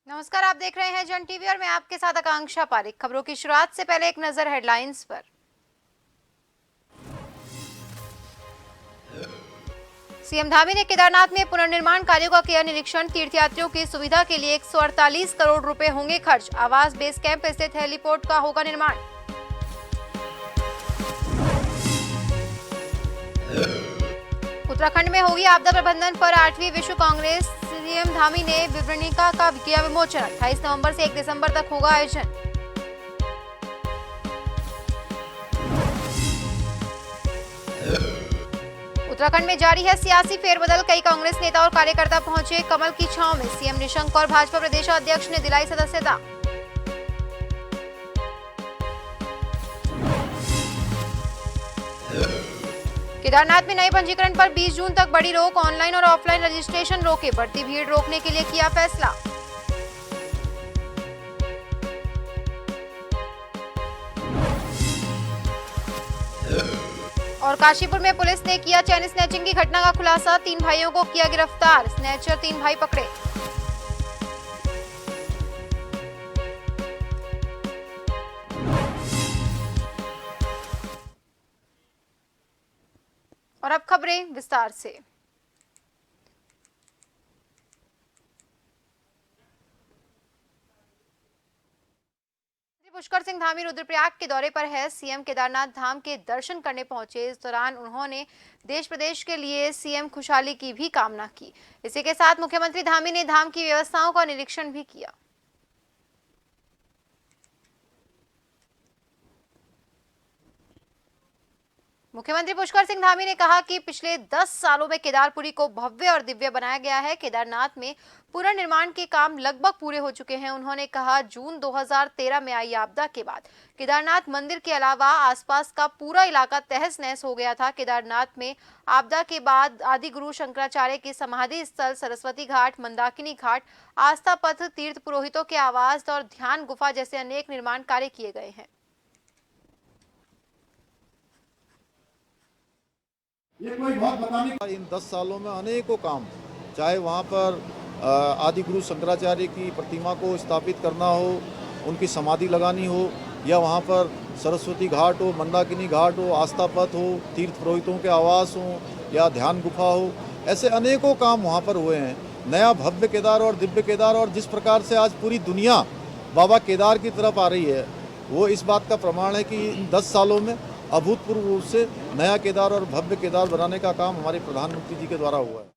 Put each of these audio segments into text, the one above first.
नमस्कार, आप देख रहे हैं जन टीवी और मैं आपके साथ आकांक्षा पारिक। खबरों की शुरुआत से पहले एक नजर हेडलाइंस पर। सीएम धामी ने केदारनाथ में पुनर्निर्माण कार्यों का किया निरीक्षण। तीर्थयात्रियों की सुविधा के लिए 148 करोड़ रुपए होंगे खर्च। आवास बेस कैंप स्थित हेलीपोर्ट का होगा निर्माण। उत्तराखंड में होगी आपदा प्रबंधन पर 8वीं विश्व कांग्रेस। सीएम धामी ने विवरणिका का किया विमोचन। 28 नवंबर से 1 दिसंबर तक होगा आयोजन। उत्तराखंड में जारी है सियासी फेरबदल। कई कांग्रेस नेता और कार्यकर्ता पहुंचे कमल की छांव में। सीएम निशंक और भाजपा प्रदेशाध्यक्ष ने दिलाई सदस्यता। केदारनाथ में नए पंजीकरण पर 20 जून तक बड़ी रोक। ऑनलाइन और ऑफलाइन रजिस्ट्रेशन रोके। बढ़ती भीड़ रोकने के लिए किया फैसला। और काशीपुर में पुलिस ने किया चैन स्नैचिंग की घटना का खुलासा। 3 भाइयों को किया गिरफ्तार। स्नैचर 3 भाई पकड़े। और अब खबरें विस्तार से। पुष्कर सिंह धामी रुद्रप्रयाग के दौरे पर है। सीएम केदारनाथ धाम के दर्शन करने पहुंचे। इस दौरान उन्होंने देश प्रदेश के लिए सीएम खुशहाली की भी कामना की। इसी के साथ मुख्यमंत्री धामी ने धाम की व्यवस्थाओं का निरीक्षण भी किया। मुख्यमंत्री पुष्कर सिंह धामी ने कहा कि पिछले 10 सालों में केदारपुरी को भव्य और दिव्य बनाया गया है। केदारनाथ में पुनर्निर्माण के काम लगभग पूरे हो चुके हैं। उन्होंने कहा, जून 2013 में आई आपदा के बाद केदारनाथ मंदिर के अलावा आसपास का पूरा इलाका तहस नहस हो गया था। केदारनाथ में आपदा के बाद आदि गुरु शंकराचार्य के समाधि स्थल, सरस्वती घाट, मंदाकिनी घाट, आस्था पथ, तीर्थ पुरोहितों के आवास और ध्यान गुफा जैसे अनेक निर्माण कार्य किए गए हैं। ये कोई बहुत बताने इन 10 सालों में अनेकों काम, चाहे वहाँ पर आदि गुरु शंकराचार्य की प्रतिमा को स्थापित करना हो, उनकी समाधि लगानी हो, या वहाँ पर सरस्वती घाट हो, मंदाकिनी घाट हो, आस्था पथ हो, तीर्थ पुरोहितों के आवास हो या ध्यान गुफा हो, ऐसे अनेकों काम वहाँ पर हुए हैं। नया भव्य केदार और दिव्य केदार, और जिस प्रकार से आज पूरी दुनिया बाबा केदार की तरफ आ रही है, वो इस बात का प्रमाण है कि इन 10 सालों में अभूतपूर्व रूप से नया केदार और भव्य केदार बनाने का काम हमारे प्रधानमंत्री जी के द्वारा हुआ है।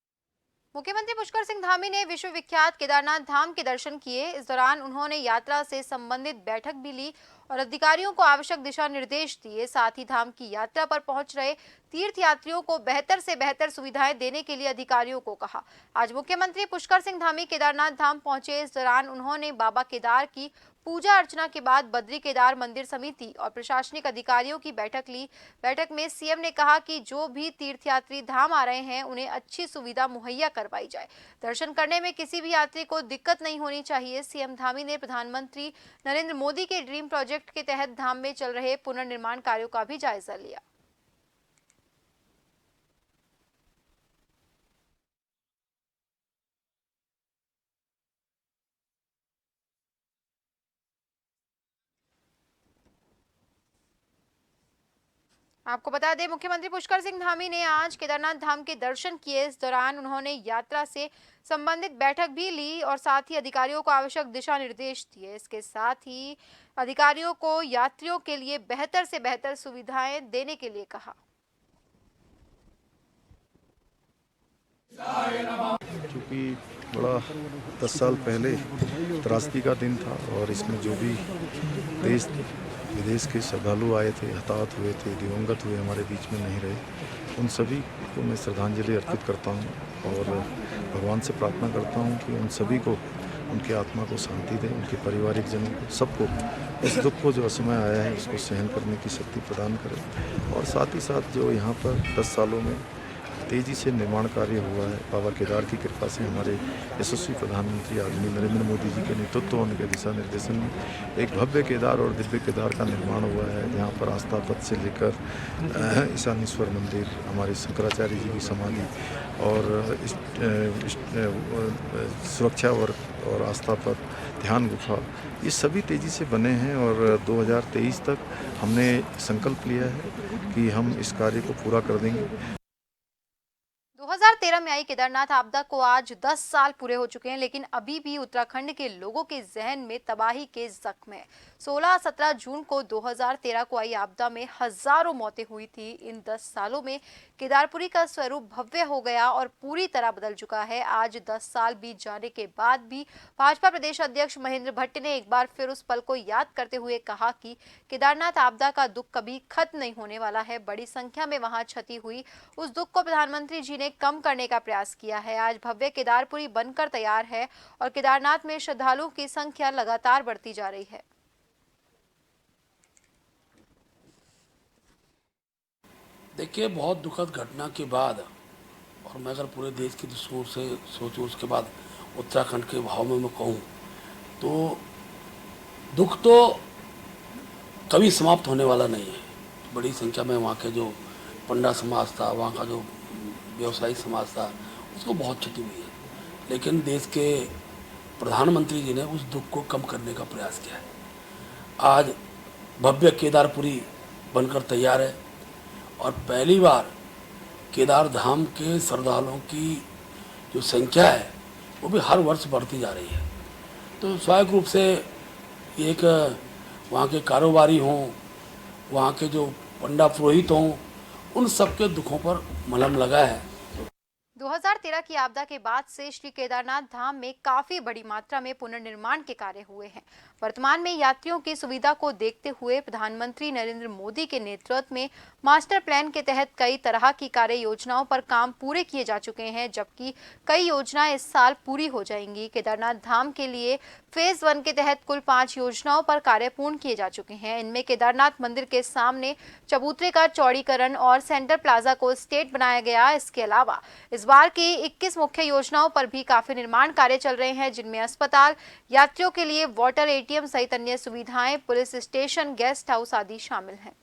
मुख्यमंत्री पुष्कर सिंह धामी ने विश्व विख्यात केदारनाथ धाम के दर्शन किए। इस दौरान उन्होंने यात्रा से संबंधित बैठक भी ली और अधिकारियों को आवश्यक दिशा निर्देश दिए। साथ ही धाम की यात्रा पर पहुंच रहे तीर्थयात्रियों को बेहतर से बेहतर सुविधाएं देने के लिए अधिकारियों को कहा। आज मुख्यमंत्री पुष्कर सिंह धामी केदारनाथ धाम पहुंचे। इस दौरान उन्होंने बाबा केदार की पूजा अर्चना के बाद बद्री केदार मंदिर समिति और प्रशासनिक अधिकारियों की बैठक ली। बैठक में सीएम ने कहा कि जो भी तीर्थयात्री धाम आ रहे हैं, उन्हें अच्छी सुविधा मुहैया करवाई जाए। दर्शन करने में किसी भी यात्री को दिक्कत नहीं होनी चाहिए। सीएम धामी ने प्रधानमंत्री नरेंद्र मोदी के ड्रीम प्रोजेक्ट के तहत धाम में चल रहे पुनर्निर्माण कार्यों का भी जायजा लिया। आपको बता दें, मुख्यमंत्री पुष्कर सिंह धामी ने आज केदारनाथ धाम के दर्शन किए। इस दौरान उन्होंने यात्रा से संबंधित बैठक भी ली और साथ ही अधिकारियों को आवश्यक दिशा निर्देश दिए। इसके साथ ही अधिकारियों को यात्रियों के लिए बेहतर से बेहतर सुविधाएं देने के लिए कहा। क्योंकि बड़ा 10 साल पहले त्रासदी का दिन था और इसमें जो भी देश विदेश के श्रद्धालु आए थे, हताहत हुए थे, दिवंगत हुए, हमारे बीच में नहीं रहे, उन सभी को मैं श्रद्धांजलि अर्पित करता हूं और भगवान से प्रार्थना करता हूं कि उन सभी को, उनकी आत्मा को शांति दे, उनके पारिवारिक जनों को, सबको इस दुख को जो असमय आया है उसको सहन करने की शक्ति प्रदान करे। और साथ ही साथ जो यहाँ पर 10 सालों में तेज़ी से निर्माण कार्य हुआ है। बाबा केदार की कृपा से हमारे यशस्वी प्रधानमंत्री आदरणीय नरेंद्र मोदी जी के नेतृत्व उनके दिशा निर्देशन में एक भव्य केदार और दिव्य केदार का निर्माण हुआ है। यहाँ पर आस्था पथ से लेकर ईशानेश्वर मंदिर, हमारे शंकराचार्य जी की समाधि और सुरक्षा वर्ग और आस्था पथ, ध्यान गुफा, ये सभी तेज़ी से बने हैं और 2023 तक हमने संकल्प लिया है कि हम इस कार्य को पूरा कर देंगे। 2013 में आई केदारनाथ आपदा को आज 10 साल पूरे हो चुके हैं, लेकिन अभी भी उत्तराखंड के लोगों के जहन में तबाही के जख्म है। 16-17 जून को 2013 को आई आपदा में हजारों मौतें हुई थी। इन 10 सालों में केदारपुरी का स्वरूप भव्य हो गया और पूरी तरह बदल चुका है। आज 10 साल बीत जाने के बाद भी भाजपा प्रदेश अध्यक्ष महेंद्र भट्ट ने एक बार फिर उस पल को याद करते हुए कहा कि केदारनाथ आपदा का दुख कभी खत्म नहीं होने वाला है। बड़ी संख्या में वहां क्षति हुई, उस दुख को प्रधानमंत्री जी ने कम करने का प्रयास किया है। आज भव्य केदारपुरी बनकर तैयार है और केदारनाथ में श्रद्धालुओं की संख्या लगातार बढ़ती जा रही है। देखिए, बहुत दुखद घटना के बाद, और मैं अगर पूरे देश की दृष्टिकोण से सोचूं, उसके बाद उत्तराखंड के भाव में मैं कहूँ तो दुख तो कभी समाप्त होने वाला नहीं है। बड़ी संख्या में वहाँ के जो पंडा समाज था, वहाँ का जो व्यवसायिक समाज था, उसको बहुत क्षति हुई है। लेकिन देश के प्रधानमंत्री जी ने उस दुख को कम करने का प्रयास किया है। आज भव्य केदारपुरी बनकर तैयार है और पहली बार केदार धाम के श्रद्धालुओं की जो संख्या है वो भी हर वर्ष बढ़ती जा रही है। तो स्वाभाविक रूप से एक वहाँ के कारोबारी हों, वहाँ के जो पंडा पुरोहित हों, उन सबके दुखों पर मलहम लगा है। 2013 की आपदा के बाद से श्री केदारनाथ धाम में काफी बड़ी मात्रा में पुनर्निर्माण के कार्य हुए हैं। वर्तमान में यात्रियों की सुविधा को देखते हुए प्रधानमंत्री नरेंद्र मोदी के नेतृत्व में मास्टर प्लान के तहत कई तरह की कार्य योजनाओं पर काम पूरे किए जा चुके हैं, जबकि कई योजनाएं इस साल पूरी हो जाएंगी। केदारनाथ धाम के लिए फेज 1 के तहत कुल 5 योजनाओं पर कार्य पूर्ण किए जा चुके हैं। इनमें केदारनाथ मंदिर के सामने चबूतरे का चौड़ीकरण और सेंटर प्लाजा को स्टेट बनाया गया। इसके अलावा इस बार की 21 मुख्य योजनाओं पर भी काफी निर्माण कार्य चल रहे हैं, जिनमें अस्पताल, यात्रियों के लिए वाटर एटीएम सहित अन्य सुविधाएं, पुलिस स्टेशन, गेस्ट हाउस आदि शामिल हैं।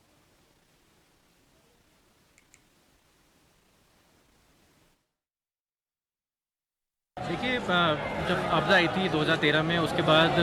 देखिए, जब आपदा आई थी 2013 में, उसके बाद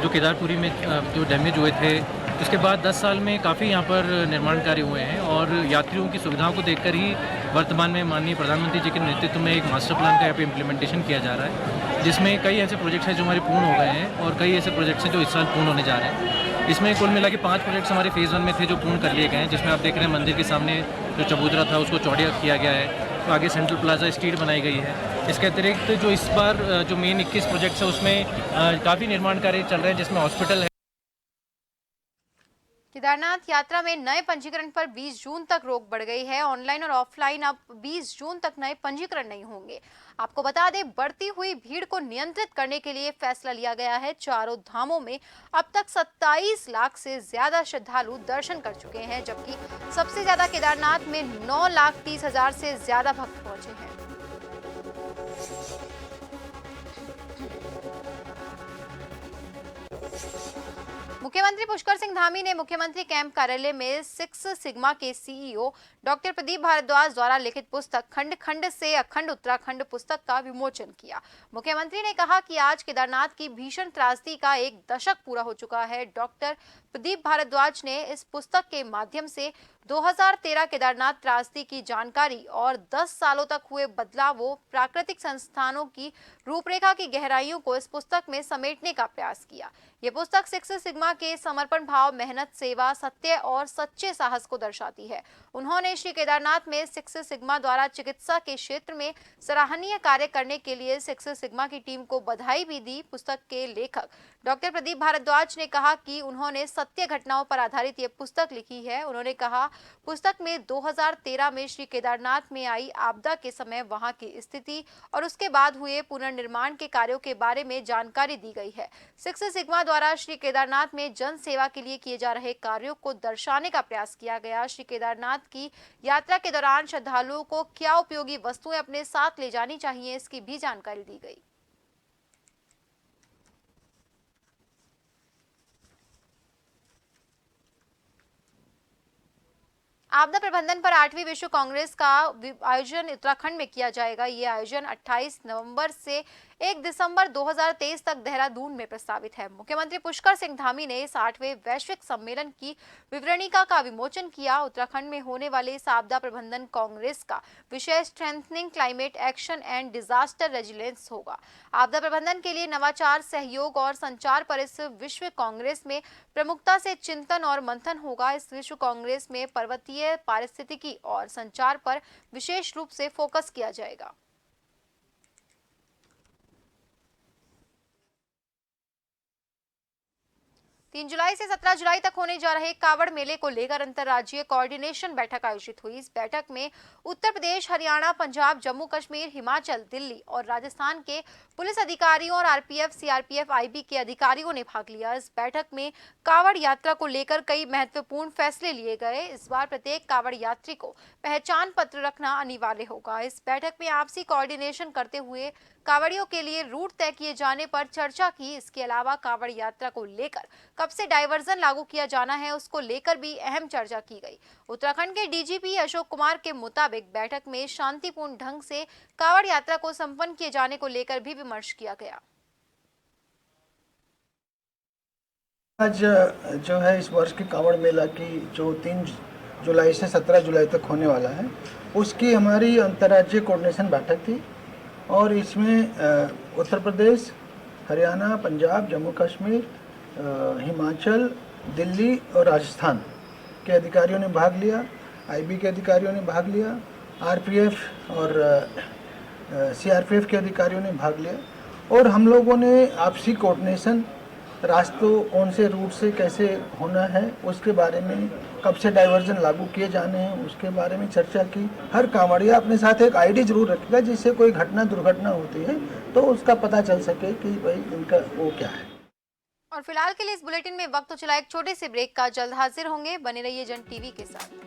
जो केदारपुरी में जो डैमेज हुए थे, उसके बाद 10 साल में काफ़ी यहाँ पर निर्माण कार्य हुए हैं और यात्रियों की सुविधाओं को देखकर ही वर्तमान में माननीय प्रधानमंत्री जी के नेतृत्व में एक मास्टर प्लान का यहाँ पे इम्प्लीमेंटेशन किया जा रहा है, जिसमें कई ऐसे प्रोजेक्ट्स हैं जो हमारे पूर्ण हो गए हैं और कई ऐसे प्रोजेक्ट्स हैं जो इस साल पूर्ण होने जा रहे हैं। इसमें कुल मिला के 5 प्रोजेक्ट्स हमारे फेज़ 1 में थे जो पूर्ण कर लिए गए हैं, जिसमें आप देख रहे हैं मंदिर के सामने जो चबूतरा था उसको चौड़ा किया गया है, तो आगे सेंट्रल प्लाजा स्ट्रीट बनाई गई है। इसके अतिरिक्त जो इस बार जो मेन 21 प्रोजेक्ट्स है उसमें काफ़ी निर्माण कार्य चल रहे हैं, जिसमें हॉस्पिटल है। केदारनाथ यात्रा में नए पंजीकरण पर 20 जून तक रोक बढ़ गई है। ऑनलाइन और ऑफलाइन अब 20 जून तक नए पंजीकरण नहीं होंगे। आपको बता दें, बढ़ती हुई भीड़ को नियंत्रित करने के लिए फैसला लिया गया है। चारों धामों में अब तक 27 लाख से ज्यादा श्रद्धालु दर्शन कर चुके हैं, जबकि सबसे ज्यादा केदारनाथ में 9,30,000 से ज्यादा भक्त पहुंचे हैं। मुख्यमंत्री पुष्कर सिंह धामी ने मुख्यमंत्री कैंप कार्यालय में 6 सिग्मा के सीईओ डॉक्टर प्रदीप भारद्वाज द्वारा लिखित पुस्तक खंड खंड से अखंड उत्तराखंड पुस्तक का विमोचन किया। मुख्यमंत्री ने कहा कि आज केदारनाथ की भीषण त्रासदी का 1 दशक पूरा हो चुका है। डॉक्टर प्रदीप भारद्वाज ने इस पुस्तक के माध्यम से 2013 केदारनाथ त्रासदी की जानकारी और 10 सालों तक हुए बदलावों, प्राकृतिक संस्थानों की रूपरेखा की गहराइयों को इस पुस्तक में समेटने का प्रयास किया। ये पुस्तक 6 सिग्मा के समर्पण भाव, मेहनत, सेवा, सत्य और सच्चे साहस को दर्शाती है। उन्होंने श्री केदारनाथ में 6 सिग्मा द्वारा चिकित्सा के क्षेत्र में सराहनीय कार्य करने के लिए 6 सिग्मा की टीम को बधाई भी दी। पुस्तक के लेखक डॉक्टर प्रदीप भारद्वाज ने कहा कि उन्होंने सत्य घटनाओं पर आधारित ये पुस्तक लिखी है। उन्होंने कहा पुस्तक में 2013 में श्री केदारनाथ में आई आपदा के समय वहां की स्थिति और उसके बाद हुए पुनर्निर्माण के कार्यों के बारे में जानकारी दी गई है। सिक्स सिग्मा द्वारा श्री केदारनाथ में जन सेवा के लिए किए जा रहे कार्यों को दर्शाने का प्रयास किया गया। श्री केदारनाथ की यात्रा के दौरान श्रद्धालुओं को क्या उपयोगी वस्तुएं अपने साथ ले जानी चाहिए, इसकी भी जानकारी दी गई। आपदा प्रबंधन पर 8वीं विश्व कांग्रेस का आयोजन उत्तराखंड में किया जाएगा। ये आयोजन 28 नवंबर से 1 दिसंबर 2023 तक देहरादून में प्रस्तावित है। मुख्यमंत्री पुष्कर सिंह धामी ने इस 8वें वैश्विक सम्मेलन की विवरणिका का विमोचन किया। उत्तराखंड में होने वाले इस आपदा प्रबंधन कांग्रेस का विषय strengthening climate action and disaster resilience होगा। आपदा प्रबंधन के लिए नवाचार, सहयोग और संचार पर इस विश्व कांग्रेस में प्रमुखता से चिंतन और मंथन होगा। इस विश्व कांग्रेस में पर्वतीय पारिस्थितिकी और संचार पर विशेष रूप से फोकस किया जाएगा। 3 जुलाई से 17 जुलाई तक होने जा रहे कावड़ मेले को लेकर अंतर्राज्यीय कोऑर्डिनेशन बैठक आयोजित हुई। इस बैठक में उत्तर प्रदेश, हरियाणा, पंजाब, जम्मू कश्मीर, हिमाचल, दिल्ली और राजस्थान के पुलिस अधिकारियों और आरपीएफ, सीआरपीएफ, आईबी के अधिकारियों ने भाग लिया। इस बैठक में कावड़ यात्रा को लेकर कई महत्वपूर्ण फैसले लिए गए। इस बार प्रत्येक कावड़ यात्री को पहचान पत्र रखना अनिवार्य होगा। इस बैठक में आपसी कोऑर्डिनेशन करते हुए कावड़ियों के लिए रूट तय किए जाने पर चर्चा की। इसके अलावा कावड़ यात्रा को लेकर कब से डायवर्जन लागू किया जाना है, उसको लेकर भी अहम चर्चा की गई। उत्तराखंड के डीजीपी अशोक कुमार के मुताबिक बैठक में शांतिपूर्ण ढंग से कावड़ यात्रा को संपन्न किए जाने को लेकर भी विमर्श किया गया। आज जो है इस वर्ष की कावड़ मेला की जो 3 जुलाई से 17 जुलाई तक होने वाला है, उसकी हमारी अंतर्राज्यीय कोऑर्डिनेशन बैठक थी और इसमें उत्तर प्रदेश, हरियाणा, पंजाब, जम्मू कश्मीर, हिमाचल, दिल्ली और राजस्थान के अधिकारियों ने भाग लिया, आईबी के अधिकारियों ने भाग लिया, आरपीएफ और सीआरपीएफ के अधिकारियों ने भाग लिया और हम लोगों ने आपसी कोऑर्डिनेशन, रास्तों कौन से रूट से कैसे होना है, उसके बारे में कब से डाइवर्जन लागू किए जाने हैं, उसके बारे में चर्चा की। हर कांवड़िया अपने साथ एक आईडी जरूर रखेगा, जिससे कोई दुर्घटना होती है तो उसका पता चल सके कि भाई इनका वो क्या है। और फिलहाल के लिए इस बुलेटिन में वक्त तो चला एक छोटे से ब्रेक का। जल्द हाजिर होंगे, बने रहिए जन टीवी के साथ।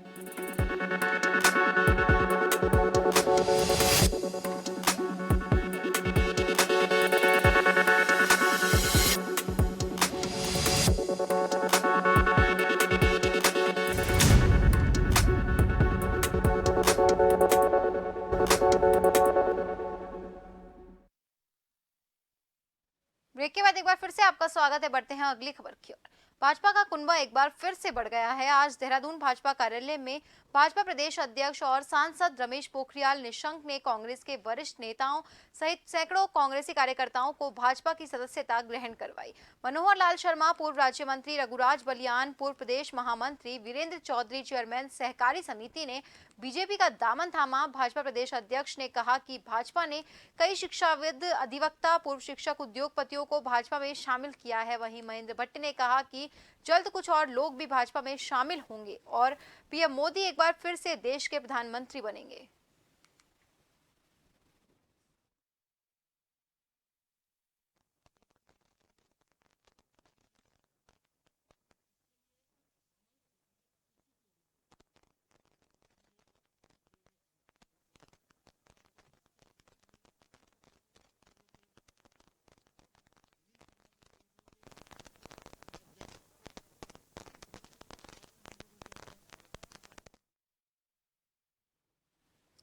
ब्रेक के बाद एक बार फिर से आपका स्वागत है। बढ़ते हैं अगली खबर की ओर। भाजपा का कुनबा एक बार फिर से बढ़ गया है। आज देहरादून भाजपा कार्यालय में भाजपा प्रदेश अध्यक्ष और सांसद रमेश पोखरियाल निशंक ने कांग्रेस के वरिष्ठ नेताओं सहित सैकड़ों कांग्रेसी कार्यकर्ताओं को भाजपा की सदस्यता ग्रहण करवाई। मनोहर लाल शर्मा, पूर्व राज्य मंत्री रघुराज बलियान, पूर्व प्रदेश महामंत्री वीरेंद्र चौधरी, चेयरमैन सहकारी समिति ने बीजेपी का दामन थामा। भाजपा प्रदेश अध्यक्ष ने कहा कि भाजपा ने कई शिक्षाविद, अधिवक्ता, पूर्व शिक्षक, उद्योगपतियों को भाजपा में शामिल किया है। वहीं महेंद्र भट्ट ने कहा कि जल्द कुछ और लोग भी भाजपा में शामिल होंगे और पीएम मोदी एक बार फिर से देश के प्रधानमंत्री बनेंगे।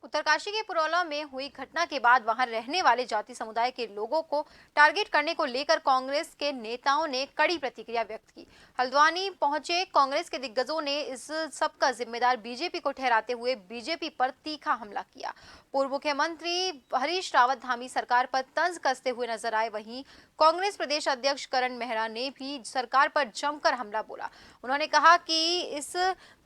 उत्तरकाशी के पुरौला में हुई घटना के बाद वहां रहने वाले जाति समुदाय के लोगों को टारगेट करने को लेकर कांग्रेस के नेताओं ने कड़ी प्रतिक्रिया व्यक्त की। हल्द्वानी पहुंचे कांग्रेस के दिग्गजों ने इस सब का जिम्मेदार बीजेपी को ठहराते हुए बीजेपी पर तीखा हमला किया। पूर्व मुख्यमंत्री हरीश रावत धामी सरकार पर तंज कसते हुए नजर आए। वहीं कांग्रेस प्रदेश अध्यक्ष करण मेहरा ने भी सरकार पर जमकर हमला बोला। उन्होंने कहा कि इस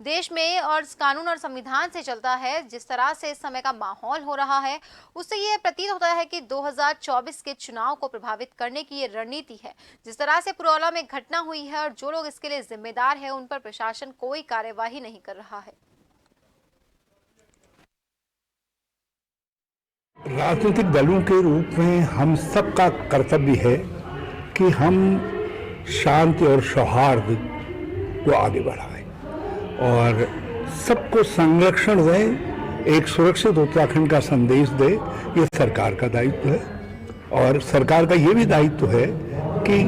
देश में और कानून और संविधान से चलता है। जिस तरह से इस समय का माहौल हो रहा है, उससे यह प्रतीत होता है कि 2024 के चुनाव को प्रभावित करने की ये रणनीति है। जिस तरह से पुरौला में घटना हुई है और जो लोग इसके लिए जिम्मेदार है, उन पर प्रशासन कोई कार्यवाही नहीं कर रहा है। राजनीतिक दलों के रूप में हम सबका कर्तव्य है कि हम शांति और सौहार्द को आगे बढ़ाएं और सबको संरक्षण दें, एक सुरक्षित उत्तराखंड का संदेश दे। ये सरकार का दायित्व है और सरकार का ये भी दायित्व है कि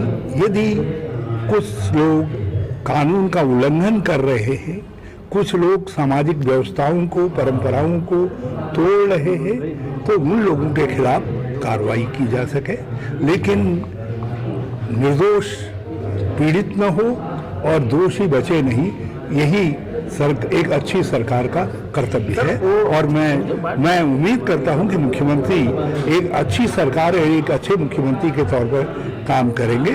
यदि कुछ लोग कानून का उल्लंघन कर रहे हैं, कुछ लोग सामाजिक व्यवस्थाओं को, परंपराओं को तोड़ रहे हैं, तो उन लोगों के खिलाफ कार्रवाई की जा सके, लेकिन निर्दोष पीड़ित न हो और दोषी बचे नहीं। यही एक अच्छी सरकार का कर्तव्य है और मैं उम्मीद करता हूं कि मुख्यमंत्री एक अच्छी सरकार और एक अच्छे मुख्यमंत्री के तौर पर काम करेंगे।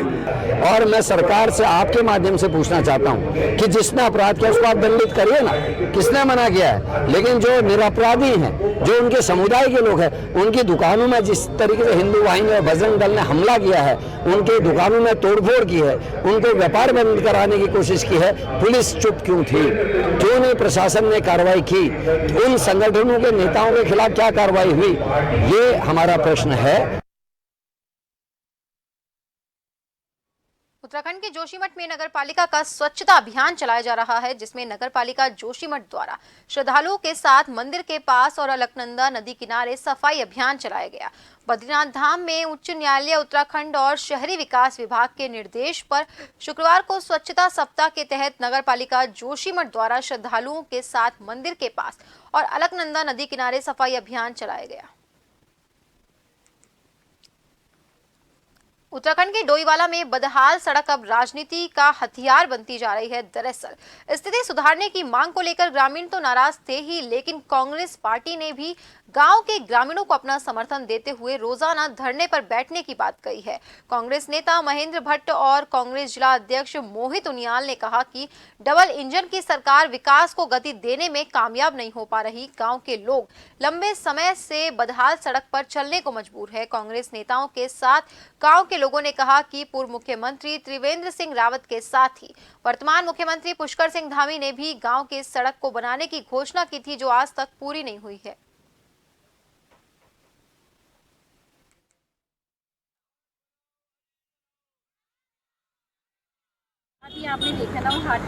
और मैं सरकार से आपके माध्यम से पूछना चाहता हूं कि जिसने अपराध किया उसको आप दंडित करिए ना, किसने मना किया है, लेकिन जो निरपराधी हैं, जो उनके समुदाय के लोग हैं, उनकी दुकानों में जिस तरीके से हिंदू वाहिनी और बजरंग दल ने हमला किया है, उनके दुकानों में तोड़फोड़ की है, उनको व्यापार बंद कराने की कोशिश की है, पुलिस चुप क्यों थी? क्यों नहीं प्रशासन ने कार्रवाई की? उन संगठनों के नेताओं के खिलाफ क्या कार्रवाई हुई? ये हमारा प्रश्न है। उत्तराखंड के जोशीमठ में नगर पालिका का स्वच्छता अभियान चलाया जा रहा है, जिसमें नगर पालिका जोशीमठ द्वारा श्रद्धालुओं के साथ मंदिर के पास और अलकनंदा नदी किनारे सफाई अभियान चलाया गया। बद्रीनाथ धाम में उच्च न्यायालय उत्तराखंड और शहरी विकास विभाग के निर्देश पर शुक्रवार को स्वच्छता सप्ताह के तहत नगर पालिका जोशीमठ द्वारा श्रद्धालुओं के साथ मंदिर के पास और अलकनंदा नदी किनारे सफाई अभियान चलाया गया। उत्तराखंड के डोईवाला में बदहाल सड़क अब राजनीति का हथियार बनती जा रही है। दरअसल स्थिति सुधारने की मांग को लेकर ग्रामीण तो नाराज थे ही, लेकिन कांग्रेस पार्टी ने भी गांव के ग्रामीणों को अपना समर्थन देते हुए रोजाना धरने पर बैठने की बात कही है। कांग्रेस नेता महेंद्र भट्ट और कांग्रेस जिला अध्यक्ष मोहित उनियाल ने कहा कि डबल इंजन की सरकार विकास को गति देने में कामयाब नहीं हो पा रही। गांव के लोग लंबे समय से बदहाल सड़क पर चलने को मजबूर है। कांग्रेस नेताओं के साथ गांव के लोगों ने कहा कि पूर्व मुख्यमंत्री त्रिवेंद्र सिंह रावत के साथ ही वर्तमान मुख्यमंत्री पुष्कर सिंह धामी ने भी गांव के सड़क को बनाने की घोषणा की थी, जो आज तक पूरी नहीं हुई है। अभी आपने देखा ना वो हार्ट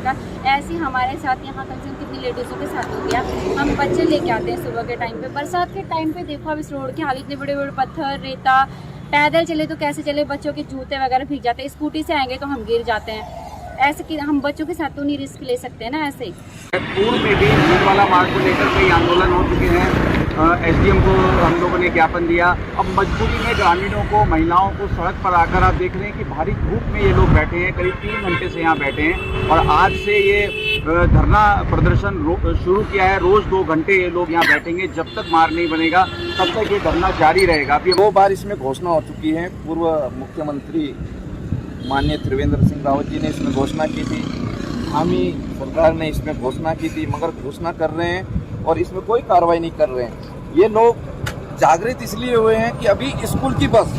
का ऐसे हमारे साथ यहाँ कम से कम कितनी लेडीज़ों के साथ हो गया। हम बच्चे लेके आते हैं सुबह के टाइम पे, बरसात के टाइम पे देखो अब इस रोड की हालत, इतने बड़े बड़े पत्थर, रेता, पैदल चले तो कैसे चले, बच्चों के जूते वगैरह भीग जाते हैं, स्कूटी से आएंगे तो हम गिर जाते हैं। ऐसे कि हम बच्चों के साथ तो नहीं रिस्क ले सकते हैं ना। ऐसे ही पूर्व में भी वाला मार्ग को लेकर कई आंदोलन हो चुके हैं। एसडीएम को हम लोगों ने ज्ञापन दिया। अब मजबूरी में ग्रामीणों को, महिलाओं को सड़क पर आकर आप देख रहे हैं कि भारी धूप में ये लोग बैठे हैं, करीब 3 घंटे से यहाँ बैठे हैं और आज से ये धरना प्रदर्शन शुरू किया है। रोज 2 घंटे ये लोग यहाँ बैठेंगे, जब तक मार्ग नहीं बनेगा तब तक ये धरना जारी रहेगा। अभी 2 बार इसमें घोषणा हो चुकी है। पूर्व मुख्यमंत्री माननीय त्रिवेंद्र सिंह रावत जी ने इसमें घोषणा की थी, हामी सरकार ने इसमें घोषणा की थी, मगर घोषणा कर रहे हैं और इसमें कोई कार्रवाई नहीं कर रहे हैं। ये लोग जागृत इसलिए हुए हैं कि अभी स्कूल की बस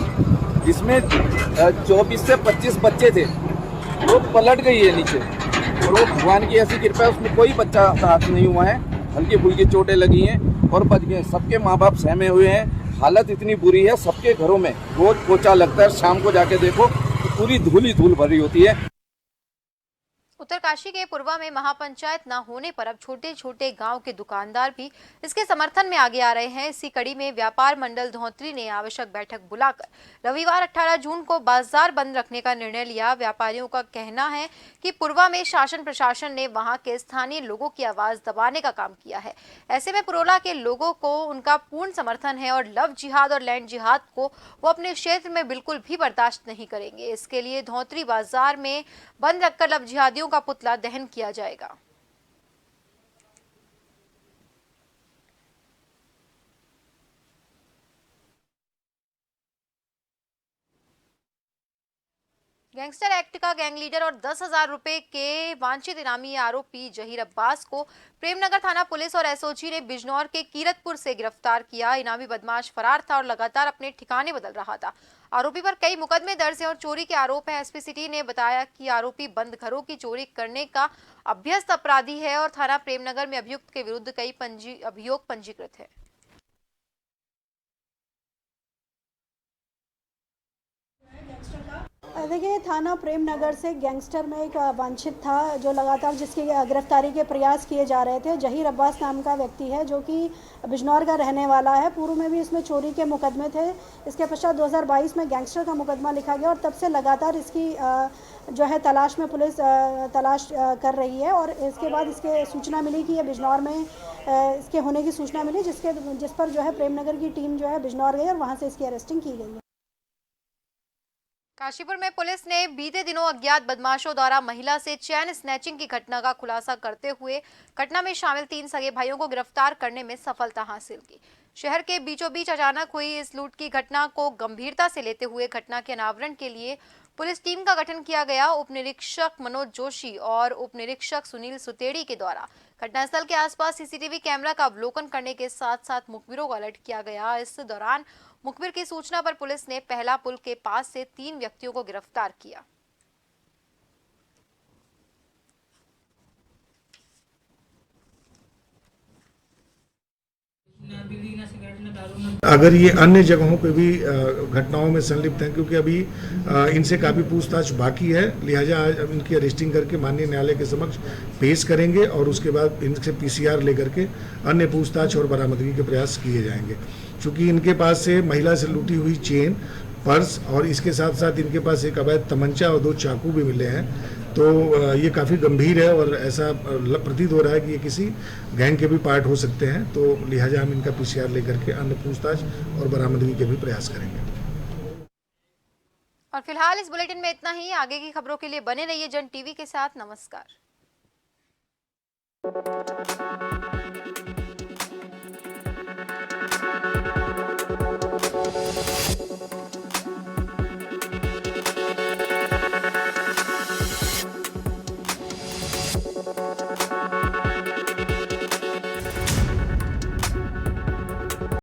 जिसमें 24 से 25 बच्चे थे वो पलट गई है नीचे और वो भगवान की ऐसी कृपा है उसमें कोई बच्चा हाथ नहीं हुआ है, हल्की फुल्की चोटें लगी हैं और बच गए। सबके माँ बाप सहमे हुए हैं। हालत इतनी बुरी है, सबके घरों में रोज पोछा लगता है, शाम को जाके देखो तो पूरी धूल ही धूल भरी होती है। उत्तरकाशी के पुरवा में महापंचायत न होने पर अब छोटे छोटे गांव के दुकानदार भी इसके समर्थन में आगे आ रहे हैं। इसी कड़ी में व्यापार मंडल धौंतरी ने आवश्यक बैठक बुलाकर रविवार 18 जून को बाजार बंद रखने का निर्णय लिया। व्यापारियों का कहना है कि पुरवा में शासन प्रशासन ने वहां के स्थानीय लोगों की आवाज दबाने का काम किया है। ऐसे में पुरोला के लोगों को उनका पूर्ण समर्थन है और लव जिहाद और लैंड जिहाद को वो अपने क्षेत्र में बिल्कुल भी बर्दाश्त नहीं करेंगे। इसके लिए धौंतरी बाजार में बंद रखकर लव जिहादियों का पुतला दहन किया जाएगा। गैंगस्टर एक्ट का गैंग लीडर और 10,000 रुपए के वांछित इनामी आरोपी जहीर अब्बास को प्रेमनगर थाना पुलिस और एसओजी ने बिजनौर के कीरतपुर से गिरफ्तार किया। इनामी बदमाश फरार था और लगातार अपने ठिकाने बदल रहा था। आरोपी पर कई मुकदमे दर्ज हैं और चोरी के आरोप हैं। एसपी सिटी ने बताया कि आरोपी बंद घरों की चोरी करने का अभ्यस्त अपराधी है और थाना प्रेमनगर में अभियुक्त के विरुद्ध कई अभियोग पंजीकृत है। देखिए, थाना प्रेम नगर से गैंगस्टर में एक वांछित था जो लगातार जिसकी गिरफ्तारी के प्रयास किए जा रहे थे। जहीर अब्बास नाम का व्यक्ति है जो कि बिजनौर का रहने वाला है। पूर्व में भी इसमें चोरी के मुकदमे थे। इसके पश्चात 2022 में गैंगस्टर का मुकदमा लिखा गया और तब से लगातार इसकी जो है तलाश में पुलिस तलाश कर रही है। और इसके बाद इसके सूचना मिली कि ये बिजनौर में इसके होने की सूचना मिली, जिस पर जो है प्रेम नगर की टीम जो है बिजनौर गई और वहाँ से इसकी अरेस्टिंग की गई है। काशीपुर में पुलिस ने बीते दिनों अज्ञात बदमाशों द्वारा महिला से चैन स्नैचिंग की घटना का खुलासा करते हुए घटना में शामिल 3 सगे भाइयों को गिरफ्तार करने में सफलता हासिल की। शहर के बीचों बीच अचानक हुई इस लूट की घटना को गंभीरता से लेते हुए घटना के अनावरण के लिए पुलिस टीम का गठन किया गया। उप निरीक्षक मनोज जोशी और उप निरीक्षक सुनील सुतेड़ी के द्वारा घटनास्थल के आसपास सीसीटीवी कैमरा का अवलोकन करने के साथ साथ मुखबिरों को अलर्ट किया गया। इस दौरान मुखबिर की सूचना पर पुलिस ने पहला पुल के पास से 3 व्यक्तियों को गिरफ्तार किया। अगर ये अन्य जगहों पे भी घटनाओं में संलिप्त हैं, क्योंकि अभी इनसे काफ़ी पूछताछ बाकी है, लिहाजा आज इनकी अरेस्टिंग करके माननीय न्यायालय के समक्ष पेश करेंगे और उसके बाद इनसे पीसीआर लेकर के अन्य पूछताछ और बरामदगी के प्रयास किए जाएंगे। चूँकि इनके पास से महिला से लूटी हुई चेन, पर्स और इसके साथ साथ इनके पास एक अवैध तमंचा और 2 चाकू भी मिले हैं, तो ये काफ़ी गंभीर है और ऐसा प्रतीत हो रहा है कि ये किसी गैंग के भी पार्ट हो सकते हैं। तो लिहाजा हम इनका पीसीआर लेकर के अन्य पूछताछ और बरामदगी के भी प्रयास करेंगे। और फिलहाल इस बुलेटिन में इतना ही। आगे की खबरों के लिए बने रहिए जन टीवी के साथ। नमस्कार।